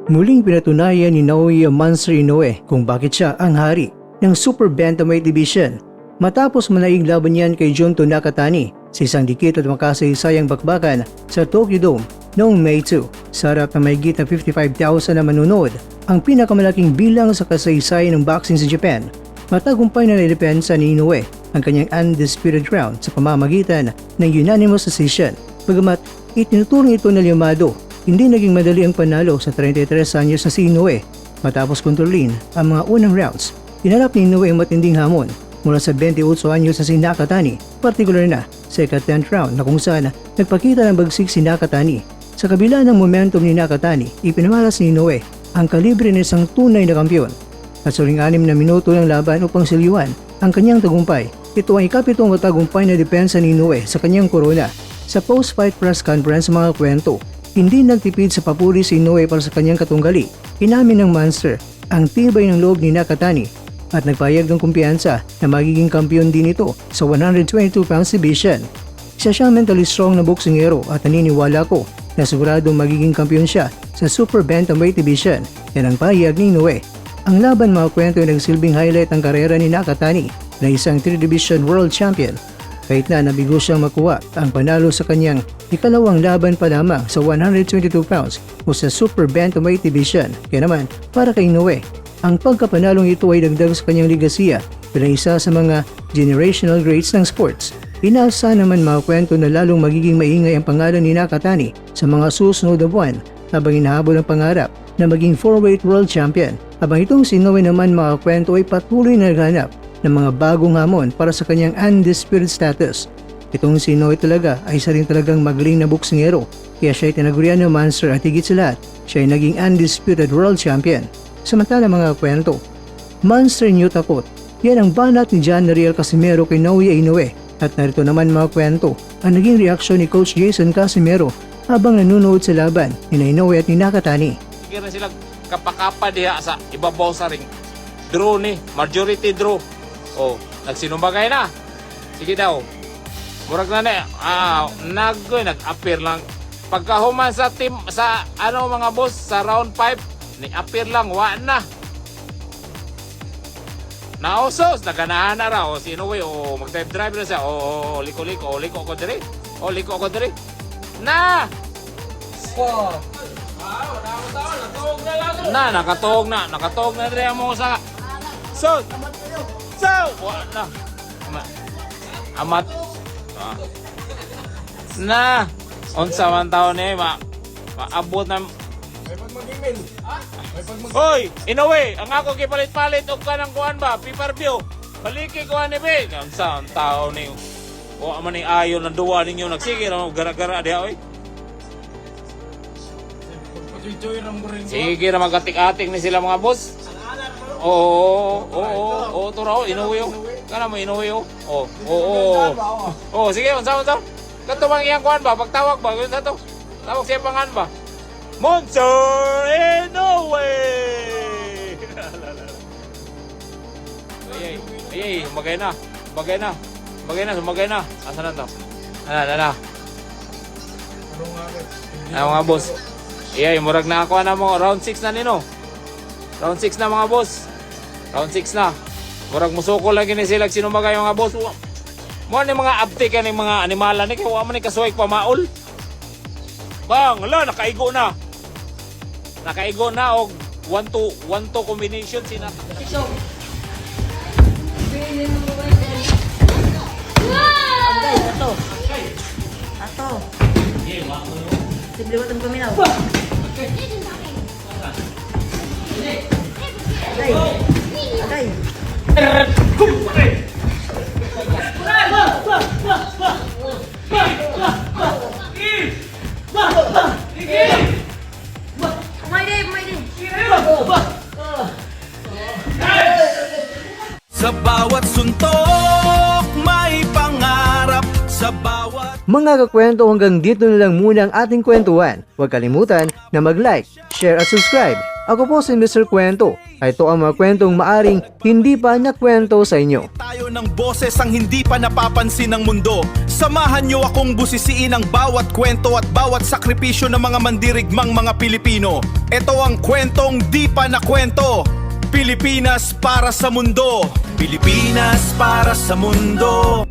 Muling pinatunayan ni Naoya Monster Inoue kung bakit siya ang hari ng Super Bantamweight Division matapos manaig laban niyan kay Junto Nakatani sa isang dikit at makasaysayang bakbakan sa Tokyo Dome noong May 2 sa harap ng mahigit na 55,000 na manunood, ang pinakamalaking bilang sa kasaysayan ng boxing sa Japan. Matagumpay na naidepensa ni Inoue ang kanyang undisputed crown sa pamamagitan ng unanimous decision. Bagamat itinuturing ito na liumado, hindi naging madali ang panalo sa 33 anyos na si Inoue. Matapos kontrolin ang mga unang rounds, hinarap ni Inoue ang matinding hamon mula sa 28 anyos na si Nakatani, partikular na sa ika-10th round na kung saan nagpakita ng bagsik si Nakatani. Sa kabila ng momentum ni Nakatani, ipinamalas ni Inoue ang kalibre ng isang tunay na kampiyon. At sa 6 na minuto ng laban upang siliwan ang kanyang tagumpay, ito ang ikapitong matagumpay na depensa ni Inoue sa kanyang korona. Sa post-fight press conference mga kwento, hindi nagtipid sa papuri si Inoue para sa kanyang katunggali. Inamin ng Monster ang tibay ng loob ni Nakatani at nagpayag ng kumpiyansa na magiging kampiyon din ito sa 122 pounds division. Isa siyang mentally strong na boksingero at naniniwala ko na siguradong magiging kampiyon siya sa Super Bantamweight Division. Yan ang pahayag ni Inoue. Ang laban mga kwento ay nagsilbing highlight ang karera ni Nakatani na isang 3-division world champion. Kahit na nabigo siyang makuha ang panalo sa kanyang ikalawang laban pa lamang sa 122 pounds o sa Super Bantamweight Division. Kaya naman, para kay Inoue, ang pagkapanalong ito ay dagdag sa kanyang ligasiya bilang isa sa mga generational greats ng sports. Inaasa naman mga kwento na lalong magiging maingay ang pangalan ni Nakatani sa mga susunod na buwan habang inahabol ang pangarap na maging 4-weight world champion. Habang itong si Inoue naman mga kwento ay patuloy na naghanap ng mga bagong hamon para sa kanyang undisputed status. Itong si Inoue talaga ay isa rin talagang magaling na boksingero, kaya siya ay tinagurian ng Monster at higit sa lahat, siya ay naging undisputed world champion. Samantala mga kwento, Monster New Takot, yan ang banat ni John Riel Casimero kay Naoya Inoue. At narito naman mga kwento, ang naging reaksyon ni Coach Jason Casimero habang nanunood sa laban ni Inoue at ni Nakatani. Sige na silang kapakapa diha sa ibabaw sa ring. Draw ni, majority draw. Oh, nagsinumbagay na. Sige daw. Murag na nag-appear lang. Pagkahuman sa team, sa mga boss, sa round 5, ni-appear lang, wa na. Nausos, naganahan na raw. Si Inoue, mag-type drive na siya. Liko ko diri. Liko ko diri. Na! Nakatog na diri mo sa. So, wa na. Amat. Na! Unsa man taon eh, maabot na. Hoy, Inoue, ang ako kipalit-palit og kanang kuan ba, pay-per-view. Baliki kuan ni be. Unsa ang taon ni? O man ni ayon ng duwa ninyo nagsige ra gara-gara diha oy. Sige na magatik-atik ni sila mga boss. Oo, to raw Inoue. Kana mo Inoue. Sige, unsa. Kato bang iyang kuan ba, pagtawag ba unsa to? Tawag siya pangan ba? Monster Inoue! Ay, magay na. Asa na to? Ano? Ano mga boss? Ay, murag na ako na mo. Round 6 na nino. Round 6 na mga boss. Round 6 na. Murag musukol lagi ni sila sinumagay mga boss. Mo ni mga abtik ni mga animala ni kay wa man ni kasuway pa maul. Bang, hala nakaigo na. Nakaigo na og 1-2 combination sina. Ato. Simple watang paminaw. Agay. Sa bawat suntok may pangarap, sa bawat Mga kakwento, hanggang dito na lang muna ang ating kwentuhan. Huwag kalimutan na mag-like, share at subscribe Ako po si Mr. Kwento. Ito ang mga kwentong maaring hindi pa nakwento sa inyo. Tayo ng boses ang hindi pa napapansin ng mundo. Samahan niyo akong busisiin ang bawat kwento at bawat sakripisyo ng mga mandirigmang mga Pilipino. Ito ang kwentong di pa nakwento. Pilipinas para sa mundo. Pilipinas para sa mundo.